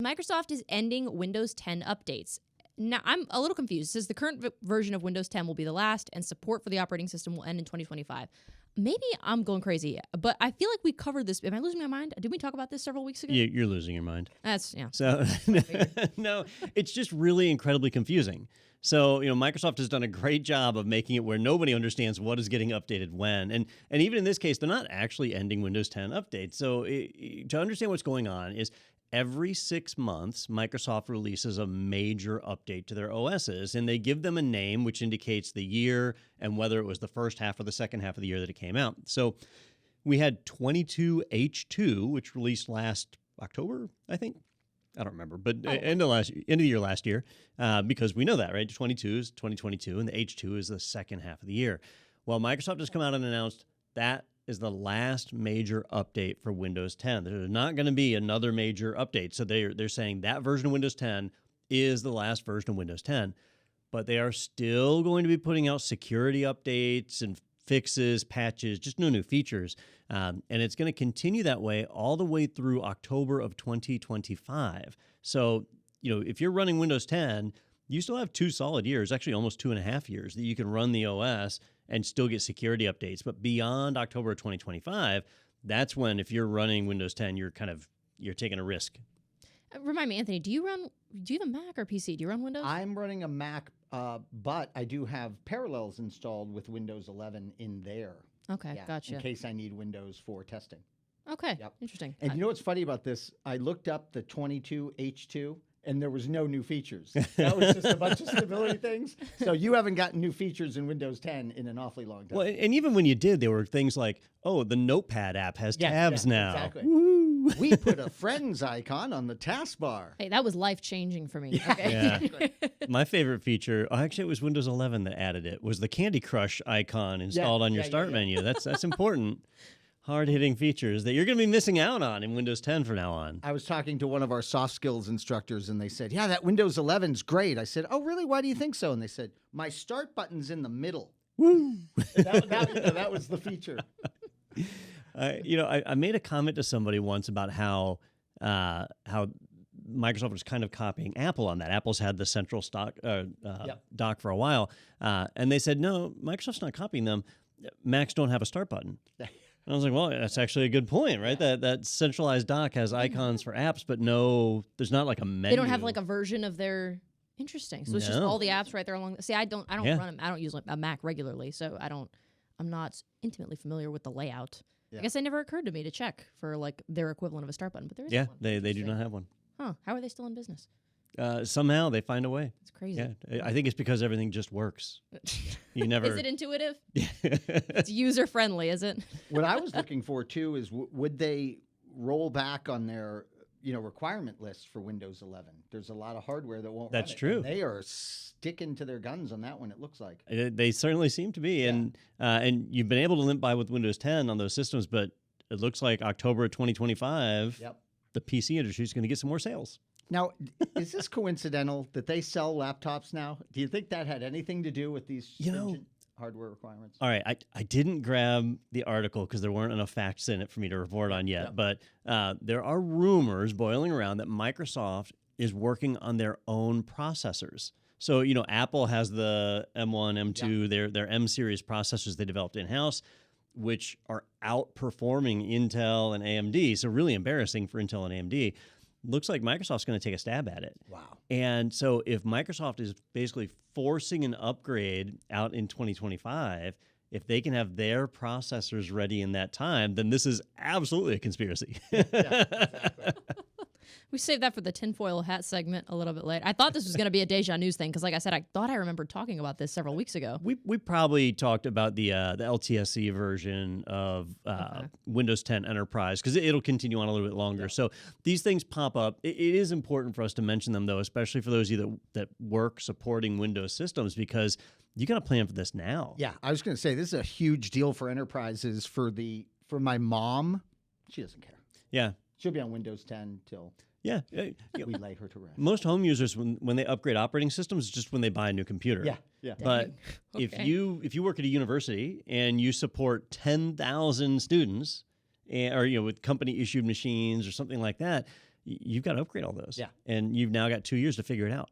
Microsoft is ending Windows 10 updates. Now, I'm a little confused. It says the current version of Windows 10 will be the last, and support for the operating system will end in 2025. Maybe I'm going crazy, but I feel like we covered this. Am I losing my mind? Did we talk about this several weeks ago? You're losing your mind. That's, yeah. So, no, it's just really incredibly confusing. So, Microsoft has done a great job of making it where nobody understands what is getting updated when. And even in this case, they're not actually ending Windows 10 updates. So to understand what's going on is every 6 months, Microsoft releases a major update to their OSs, and they give them a name which indicates the year and whether it was the first half or the second half of the year that it came out. So we had 22H2, which released last October, I think. I don't remember, but end of the year last year, because we know that, right? 22 is 2022, and the H2 is the second half of the year. Well, Microsoft has come out and announced that is the last major update for Windows 10. There's not going to be another major update. So they're saying that version of Windows 10 is the last version of Windows 10. But they are still going to be putting out security updates and fixes, patches, just no new features. And it's going to continue that way all the way through October of 2025. So, if you're running Windows 10, you still have 2 solid years, actually almost 2.5 years, that you can run the OS and still get security updates. But beyond October of 2025, that's when, if you're running Windows 10, you're taking a risk. Remind me, Anthony, do you have a Mac or PC? Do you run Windows? I'm running a Mac, but I do have Parallels installed with Windows 11 in there. Okay, gotcha. In case I need Windows for testing. Okay, Yep. Interesting. And you know what's funny about this? I looked up the 22H2, and there was no new features. That was just a bunch of stability things. So you haven't gotten new features in Windows 10 in an awfully long time. Well, and even when you did, there were things like, the Notepad app has tabs now. Exactly. Woo! We put a friends icon on the taskbar. Hey, that was life-changing for me. Okay. Yeah. My favorite feature, actually it was Windows 11 that added it, was the Candy Crush icon installed on your start menu. That's important. Hard-hitting features that you're going to be missing out on in Windows 10 from now on. I was talking to one of our soft skills instructors, and they said, yeah, that Windows 11's great. I said, oh, really? Why do you think so? And they said, my start button's in the middle. Woo! That was the feature. I made a comment to somebody once about how Microsoft was kind of copying Apple on that. Apple's had the central dock for a while, and they said, no, Microsoft's not copying them. Macs don't have a start button. And I was like, well, that's actually a good point, right? That centralized dock has icons for apps, but there's not like a menu. They don't have like a version of their. Interesting. So it's just all the apps right there along. See, I don't run them. I don't use a Mac regularly, so I'm not intimately familiar with the layout. Yeah. I guess it never occurred to me to check for like their equivalent of a start button, but there is one. They do not have one. Huh? How are they still in business? Somehow they find a way. It's crazy. Yeah, I think it's because everything just works. You never. Is it intuitive? It's user friendly, is it? What I was looking for too is would they roll back on their requirement list for Windows 11? There's a lot of hardware that won't. That's run it. true. And they are sticking to their guns on that one. It looks like they certainly seem to be, and you've been able to limp by with Windows 10 on those systems, but it looks like October 2025. Yep. The PC industry is going to get some more sales. Now, is this coincidental that they sell laptops now? Do you think that had anything to do with these stringent hardware requirements? All right, I didn't grab the article because there weren't enough facts in it for me to report on yet, but there are rumors boiling around that Microsoft is working on their own processors. So, Apple has the M1, M2, their M series processors they developed in-house, which are outperforming Intel and AMD. So really embarrassing for Intel and AMD. Looks like Microsoft's going to take a stab at it. Wow. And so if Microsoft is basically forcing an upgrade out in 2025, if they can have their processors ready in that time, then this is absolutely a conspiracy. Exactly. We saved that for the tinfoil hat segment a little bit later. I thought this was going to be a Deja News thing because, like I said, I thought I remembered talking about this several weeks ago. We probably talked about the LTSC version of Windows 10 Enterprise because it'll continue on a little bit longer. Yeah. So these things pop up. It is important for us to mention them, though, especially for those of you that work supporting Windows systems, because you got to plan for this now. Yeah, I was going to say this is a huge deal for enterprises. For my mom, she doesn't care. Yeah, she'll be on Windows 10 till. Yeah. We lay her to rest. Most home users, when they upgrade operating systems, is just when they buy a new computer. Yeah. But if you work at a university and you support 10,000 students, or with company issued machines or something like that, you've got to upgrade all those. Yeah. And you've now got 2 years to figure it out.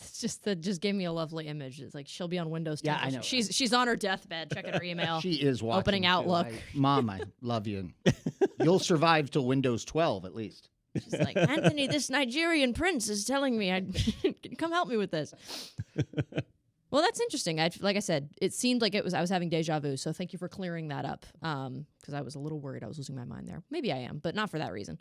It's just that just gave me a lovely image. It's like she'll be on Windows 10. Yeah, I know. She's on her deathbed checking her email. She is watching. Opening too. Outlook. Mom, I love you. You'll survive till Windows 12 at least. She's like, Anthony, this Nigerian prince is telling me, come help me with this. Well, that's interesting. Like I said, it seemed like I was having deja vu. So thank you for clearing that up. Because I was a little worried I was losing my mind there. Maybe I am, but not for that reason.